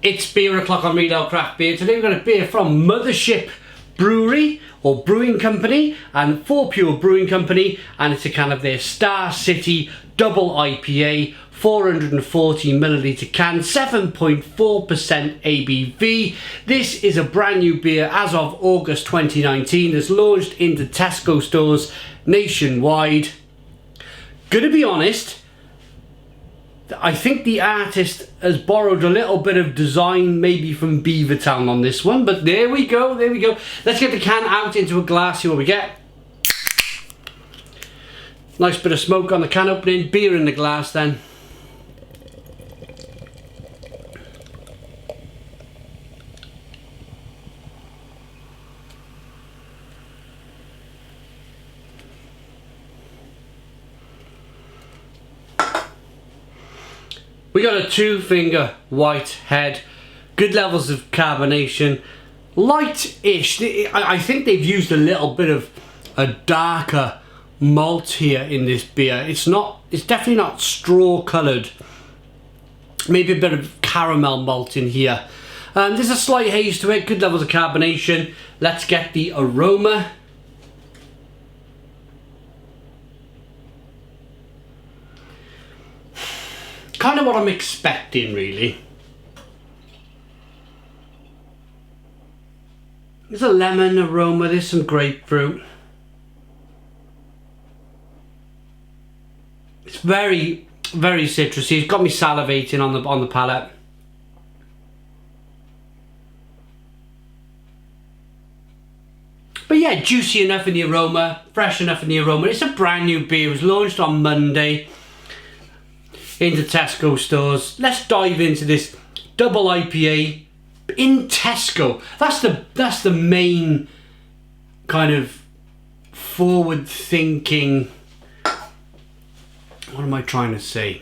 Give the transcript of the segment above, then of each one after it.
It's beer o'clock on Real Craft Beer. Today we've got a beer from Mothership Brewery or Brewing Company and Fourpure Brewing Company, and it's a can of their Star City Double IPA, 440 milliliter can, 7.4% ABV. This is a brand new beer as of August 2019. It's launched into Tesco stores nationwide. Gonna be honest, I think the artist has borrowed a little bit of design maybe from Beavertown on this one, but there we go. Let's get the can out into a glass, see what we get. Nice bit of smoke on the can opening, beer in the glass then. We got a 2-finger white head, good levels of carbonation, light-ish. I think they've used a little bit of a darker malt here in this beer. It's definitely not straw coloured. Maybe a bit of caramel malt in here. There's a slight haze to it, good levels of carbonation. Let's get the aroma. Kind of what I'm expecting, really. There's a lemon aroma, there's some grapefruit. It's very, very citrusy. It's got me salivating on the palate. But yeah, juicy enough in the aroma, fresh enough in the aroma. It's a brand new beer. It was launched on Monday into Tesco stores. Let's dive into this double IPA in Tesco. That's the main kind of forward thinking. What am I trying to say?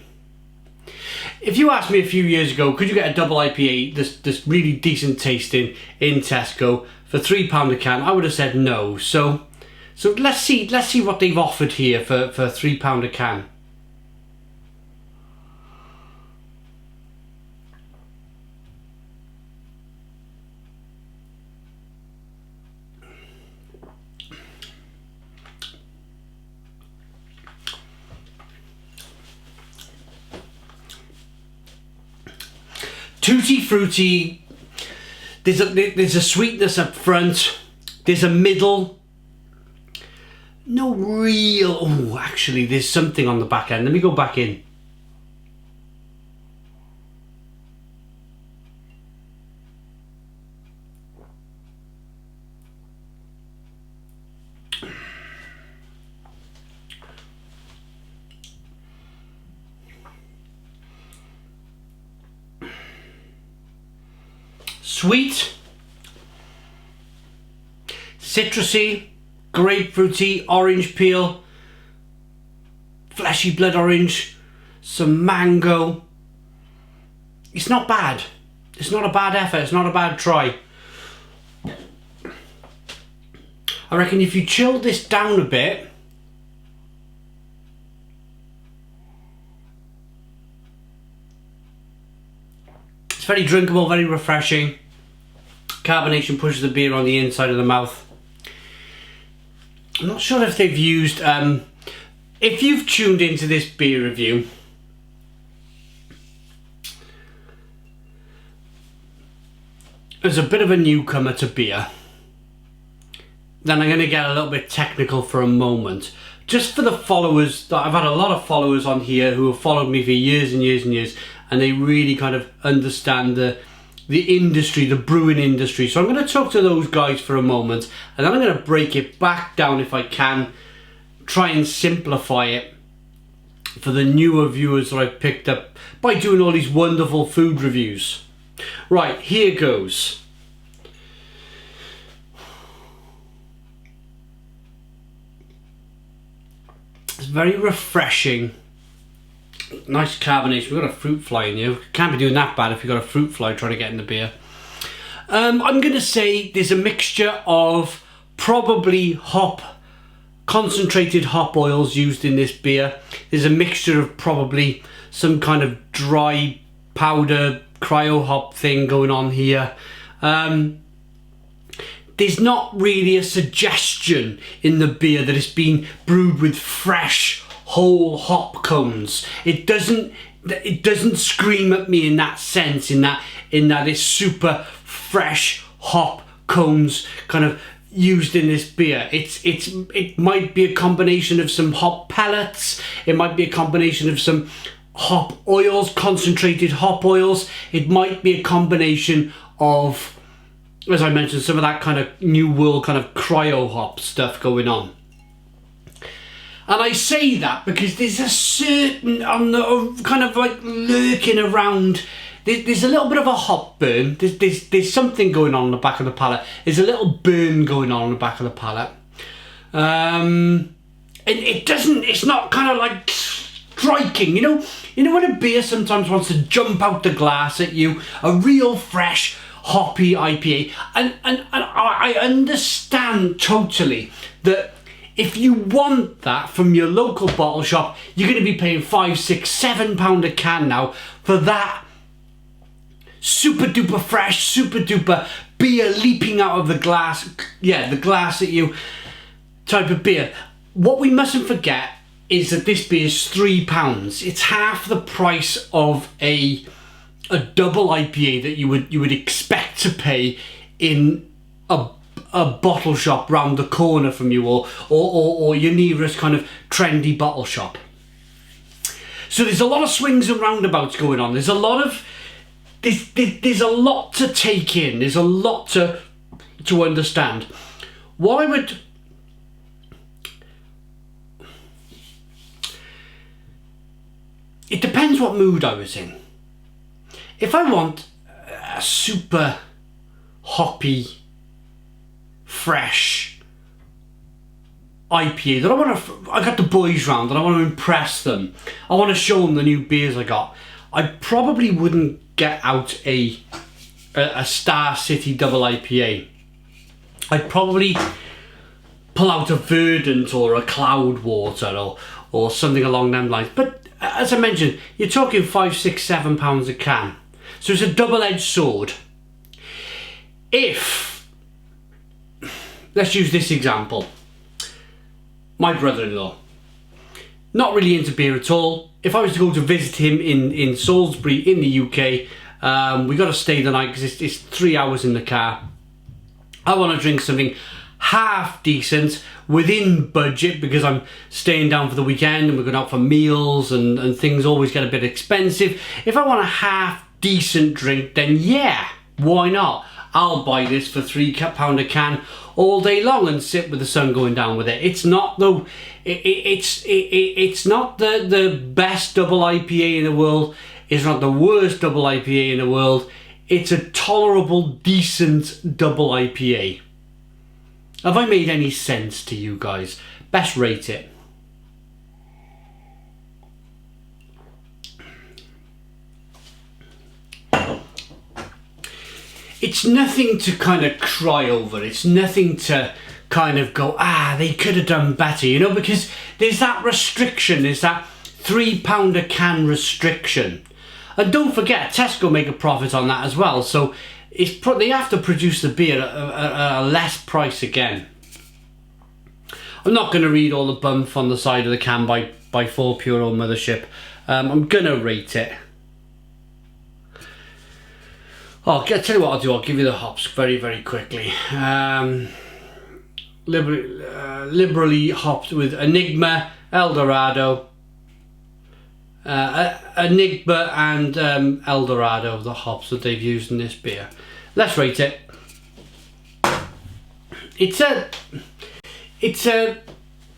If you asked me a few years ago, could you get a double IPA this really decent tasting in Tesco for £3 a can, I would have said no. So let's see what they've offered here for £3 a can. Tutti fruity. There's a sweetness up front. There's a middle. No real. Oh, actually, there's something on the back end. Let me go back in. Sweet, citrusy, grapefruity, orange peel, fleshy blood orange, some mango. It's not bad. It's not a bad effort. It's not a bad try. I reckon if you chill this down a bit, it's very drinkable, very refreshing. Carbonation pushes the beer on the inside of the mouth. I'm not sure if they've used, if you've tuned into this beer review, as a bit of a newcomer to beer, then I'm going to get a little bit technical for a moment. Just for the followers, I've had a lot of followers on here who have followed me for years and years and years, and they really kind of understand the industry, the brewing industry. So I'm going to talk to those guys for a moment, and then I'm going to break it back down if I can, try and simplify it for the newer viewers that I've picked up by doing all these wonderful food reviews. Right, here goes. It's very refreshing. Nice carbonation. We've got a fruit fly in here. Can't be doing that bad if you've got a fruit fly trying to get in the beer. I'm going to say there's a mixture of probably concentrated hop oils used in this beer. There's a mixture of probably some kind of dry powder cryo hop thing going on here. There's not really a suggestion in the beer that it's been brewed with fresh whole hop cones. It doesn't scream at me in that sense, in that it's super fresh hop cones kind of used in this beer. It might be a combination of some hop pellets, it might be a combination of some hop oils, concentrated hop oils, it might be a combination of, as I mentioned, some of that kind of new world kind of cryo hop stuff going on. And I say that because there's a certain, kind of like lurking around, there's a little bit of a hop burn. There's something going on the back of the palate. There's a little burn going on the back of the palate. It's not kind of like striking, you know when a beer sometimes wants to jump out the glass at you, a real fresh hoppy IPA, and I understand totally that if you want that from your local bottle shop, you're going to be paying £5, £6, £7 a can now for that super duper fresh, super duper beer leaping out of the glass, the glass at you type of beer. What we mustn't forget is that this beer is £3. It's half the price of a double IPA that you would expect to pay in a bottle shop round the corner from you, or your nearest kind of trendy bottle shop. So there's a lot of swings and roundabouts going on. There's a lot of there's a lot to take in. There's a lot to understand. What I would it depends what mood I was in. If I want a super hoppy, fresh IPA that I got the boys round and I want to impress them, I want to show them the new beers I got, I probably wouldn't get out a Star City double IPA. I'd probably pull out a Verdant or a Cloudwater or something along them lines. But as I mentioned, you're talking £5, £6, £7 a can. So it's a double-edged sword. If, let's use this example, my brother-in-law, not really into beer at all. If I was to go to visit him in Salisbury in the UK, we got to stay the night because it's 3 hours in the car. I want to drink something half decent within budget because I'm staying down for the weekend and we're going out for meals and things always get a bit expensive. If I want a half decent drink, then yeah, why not? I'll buy this for £3 a can all day long and sit with the sun going down with it. It's not though. It's not the best double IPA in the world. It's not the worst double IPA in the world. It's a tolerable, decent double IPA. Have I made any sense to you guys? Best rate it. It's nothing to kind of cry over. It's nothing to kind of go, they could have done better, you know, because there's that restriction. There's that £3 a can restriction. And don't forget, Tesco make a profit on that as well. So they have to produce the beer at a less price again. I'm not going to read all the bump on the side of the can by Fourpure or Mothership. I'm going to rate it. I'll tell you what I'll do. I'll give you the hops very, very quickly. Liberally hopped with Enigma, Eldorado, Enigma and Eldorado, the hops that they've used in this beer. Let's rate it.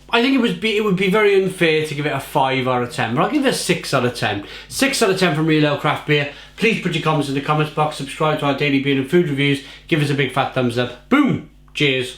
I think it would be very unfair to give it a 5 out of 10, but I'll give it a 6 out of 10. 6 out of 10 from Real Ale Craft Beer. Please put your comments in the comments box, subscribe to our daily beer and food reviews, give us a big fat thumbs up. Boom! Cheers.